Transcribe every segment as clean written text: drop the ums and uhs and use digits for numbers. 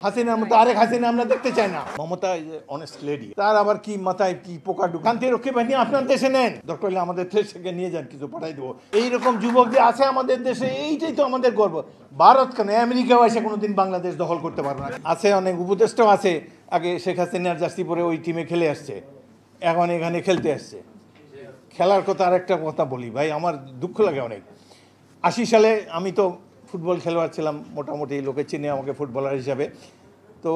হাসিনার মতো আরেক হাসিনা আমরা দেখতে চাই না। মমতা অনেস্ট লেডি, তার আবার কি মাথায় কি পোকা ঢুকে। শান্তিরক্ষী বাহিনী আপনার দেশে নেন, দরকার হলে আমাদের দেশ থেকে নিয়ে যান, কিছু পাঠাই দেবো। এইরকম যুবক যে আছে আমাদের দেশে, এইটাই তো আমাদের গর্ব। ভারত কেন, আমেরিকাও এসে কোনোদিন বাংলাদেশ দখল করতে পারবে না। আছে অনেক উপদেষ্টাও আছে, আগে শেখ হাসিনার জার্সি পরে ওই টিমে খেলে আসছে, এখন এখানে খেলতে আসছে। খেলার কথা আরেকটা কথা বলি ভাই, আমার দুঃখ লাগে অনেক। 80 সালে আমি তো ফুটবল খেলোয়াড় ছিলাম, মোটামুটি লোকে চিনে আমাকে ফুটবলার হিসাবে। তো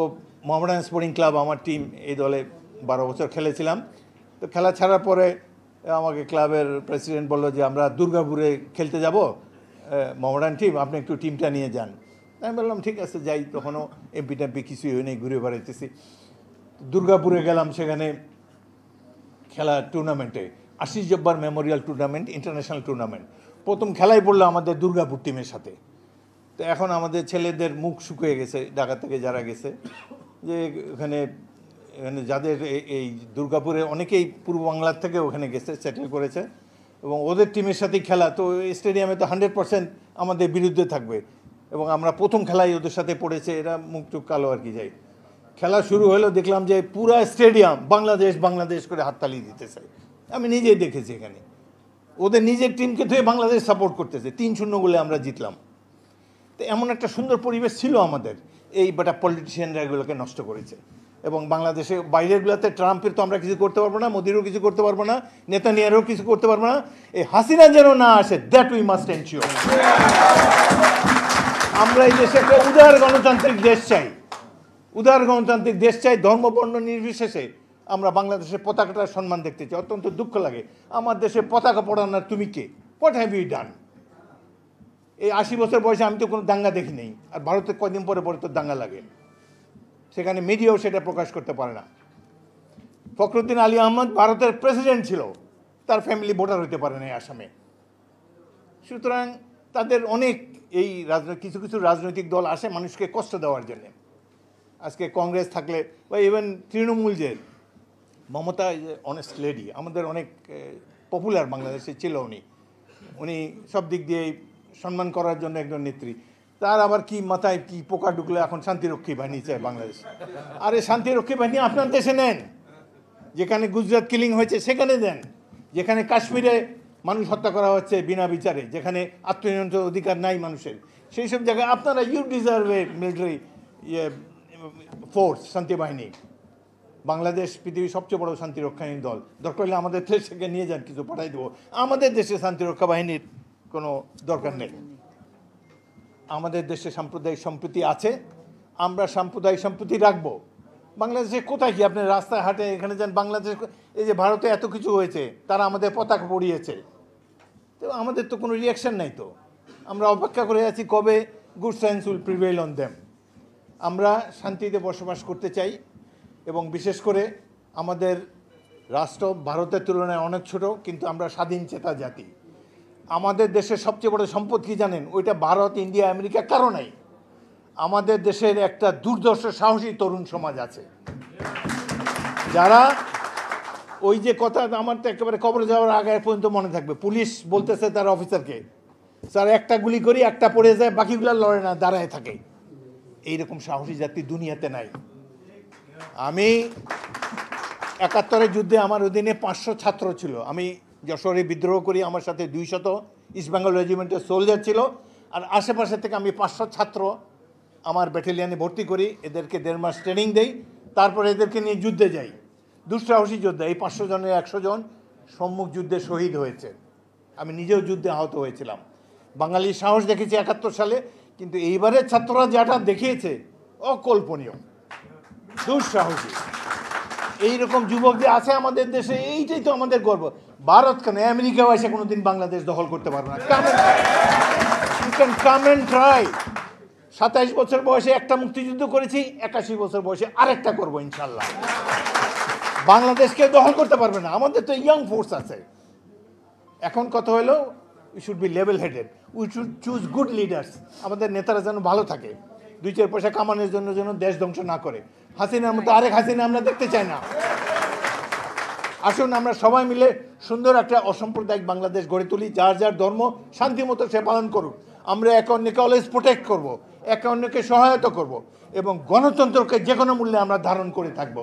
মোহামেডান স্পোর্টিং ক্লাব আমার টিম, এই দলে 12 বছর খেলেছিলাম। তো খেলা ছাড়ার পরে আমাকে ক্লাবের প্রেসিডেন্ট বললো যে আমরা দুর্গাপুরে খেলতে যাব, মোহামেডান টিম, আপনি একটু টিমটা নিয়ে যান। আমি বললাম ঠিক আছে যাই। তখনও এমপি টেমপি কিছুই হয়নি, ঘুরে বেড়াইতেছি। দুর্গাপুরে গেলাম, সেখানে খেলা টুর্নামেন্টে, Ashis Jabbar memorial tournament, international tournament. প্রথম খেলাই পড়লো আমাদের দুর্গাপুর টিমের সাথে। তো এখন আমাদের ছেলেদের মুখ শুকিয়ে গেছে, ঢাকা থেকে যারা গেছে, যে এখানে যাদের এই দুর্গাপুরে অনেকেই পূর্ব বাংলার থেকে ওখানে গেছে, সেটেল করেছে, এবং ওদের টিমের সাথেই খেলা। তো স্টেডিয়ামে তো 100% আমাদের বিরুদ্ধে থাকবে, এবং আমরা প্রথম খেলায় ওদের সাথে পড়েছে, এরা মুখ টুক কালো আর কি। যাই খেলা শুরু হলো, দেখলাম যে পুরা স্টেডিয়াম বাংলাদেশ বাংলাদেশ করে হাততালি দিতেছে। আমি নিজেই দেখেছি, এখানে ওদের নিজের টিমকে ধুয়ে বাংলাদেশ সাপোর্ট করতেছে। 3-0 গোলে আমরা জিতলাম। তো এমন একটা সুন্দর পরিবেশ ছিল আমাদের, এই বেটা পলিটিশিয়ানরা এগুলোকে নষ্ট করেছে। এবং বাংলাদেশে বাইরেরগুলোতে ট্রাম্পের তো আমরা কিছু করতে পারবো না, মোদিরও কিছু করতে পারবো না, নেতানিয়ারও কিছু করতে পারবো না। এই হাসিনা যেন না আসে, দ্যাট উই মাস্ট এনশিওর। আমরা এই দেশে একটা উদার গণতান্ত্রিক দেশ চাই, উদার গণতান্ত্রিক দেশ চাই, ধর্ম বর্ণ নির্বিশেষে আমরা বাংলাদেশের পতাকাটার সম্মান দেখতে চাই। অত্যন্ত দুঃখ লাগে, আমার দেশে পতাকা পড়ানোর তুমি কে? What have you done? এই 80 বছর বয়সে আমি তো কোনো দাঙ্গা দেখি নেই। আর ভারতে কয়দিন পরে পরে তো দাঙ্গা লাগে, সেখানে মিডিয়াও সেটা প্রকাশ করতে পারে না। ফখরুদ্দিন আলী আহমদ ভারতের প্রেসিডেন্ট ছিল, তার ফ্যামিলি ভোটার হতে পারে না আসামে। সুতরাং তাদের অনেক এই কিছু কিছু রাজনৈতিক দল আসে মানুষকে কষ্ট দেওয়ার জন্য। আজকে কংগ্রেস থাকলে বা ইভেন তৃণমূল, যে মমতা অনেস্ট লেডি, আমাদের অনেক পপুলার বাংলাদেশে ছিল উনি সব দিক দিয়ে সম্মান করার জন্য একজন নেত্রী। তার আবার কি মাথায় কি পোকা ঢুকলে এখন শান্তিরক্ষী বাহিনী চায় বাংলাদেশ। আরে শান্তিরক্ষী বাহিনী আপনার দেশে নেন, যেখানে গুজরাট কিলিং হয়েছে সেখানে দেন, যেখানে কাশ্মীরে মানুষ হত্যা করা হচ্ছে বিনা বিচারে, যেখানে আত্মনিয়ন্ত্রণ অধিকার নাই মানুষের, সেই সব জায়গায় আপনারা you deserve a military force, শান্তি বাহিনী। বাংলাদেশ পৃথিবীর সবচেয়ে বড় শান্তিরক্ষাহীন দল, দরকার হলে আমাদের দেশ থেকে নিয়ে যান, কিছু পাঠাই দেবো। আমাদের দেশে শান্তিরক্ষা বাহিনীর কোনো দরকার নেই। আমাদের দেশে সাম্প্রদায়িক সম্প্রীতি আছে, আমরা সাম্প্রদায়িক সম্প্রীতি রাখবো। বাংলাদেশে কোথায় কি আপনি রাস্তায় হাটে এখানে যান, বাংলাদেশ, এই যে ভারতে এত কিছু হয়েছে, তারা আমাদের পতাকা পড়িয়েছে, তো আমাদের তো কোনো রিয়াকশন নাই। তো আমরা অপেক্ষা করে আছি কবে good science will prevail on them. আমরা শান্তিতে বসবাস করতে চাই, এবং বিশেষ করে আমাদের রাষ্ট্র ভারতের তুলনায় অনেক ছোট, কিন্তু আমরা স্বাধীন চেতা জাতি। আমাদের দেশের সবচেয়ে বড় সম্পদ কি জানেন? ওইটা ভারত, ইন্ডিয়া, আমেরিকা কারো নাই। আমাদের দেশের একটা দুর্দর্শ সাহসী তরুণ সমাজ আছে, যারা ওই যে কথা আমার তো একেবারে কবরে যাওয়ার আগে পর্যন্ত মনে থাকবে, পুলিশ বলতেছে তার অফিসারকে, স্যার একটা গুলি করি, একটা পড়ে যায়, বাকিগুলো লড়ে না, দাঁড়ায় থাকে। এইরকম সাহসী জাতি দুনিয়াতে নাই। আমি 71-এর যুদ্ধে আমার অধীনে 500 ছাত্র ছিল। আমি যশোরে বিদ্রোহ করি, আমার সাথে 200 ইস্ট বেঙ্গল রেজিমেন্টের সোলজার ছিল, আর আশেপাশে থেকে আমি 500 ছাত্র আমার ব্যাটালিয়ানে ভর্তি করি, এদেরকে 1.5 মাস ট্রেনিং দেই, তারপরে এদেরকে নিয়ে যুদ্ধে যাই। দুঃসাহসী যোদ্ধা, এই 500 জনের 100 জন সম্মুখ যুদ্ধে শহীদ হয়েছে। আমি নিজেও যুদ্ধে আহত হয়েছিলাম। বাঙালির সাহস দেখেছি 71 সালে, কিন্তু এইবারের ছাত্ররা যেটা দেখিয়েছে অকল্পনীয়, দুঃসাহসী। এইরকম যুবক যে আছে আমাদের দেশে, এইটাই তো আমাদের গর্ব। ভারত কেন, আমেরিকাও এসে কোনোদিন বাংলাদেশ দখল করতে পারবে না। Come and try. 27 বছর বয়সে একটা মুক্তিযুদ্ধ করেছি, 81 বছর বয়সে আরেকটা করবো ইনশাল্লাহ। বাংলাদেশকে দখল করতে পারবে না, আমাদের তো ইয়াং ফোর্স আছে। এখন কথা হলো we should be level headed, we should choose good leaders. আমাদের নেতারা যেন ভালো থাকে, 2-4 পয়সা কামানোর জন্য যেন দেশ ধ্বংস না করে। হাসিনার মতো আরেক হাসিনা আমরা দেখতে চাই না। আসুন আমরা সবাই মিলে সুন্দর একটা অসাম্প্রদায়িক বাংলাদেশ গড়ে তুলি, যার যার ধর্ম শান্তি মতো সে পালন করুক। আমরা এখন অন্যকে অলওয়েজ প্রোটেক্ট করবো, একে অন্যকে সহায়তা করব এবং গণতন্ত্রকে যে কোনো মূল্যে আমরা ধারণ করে থাকব।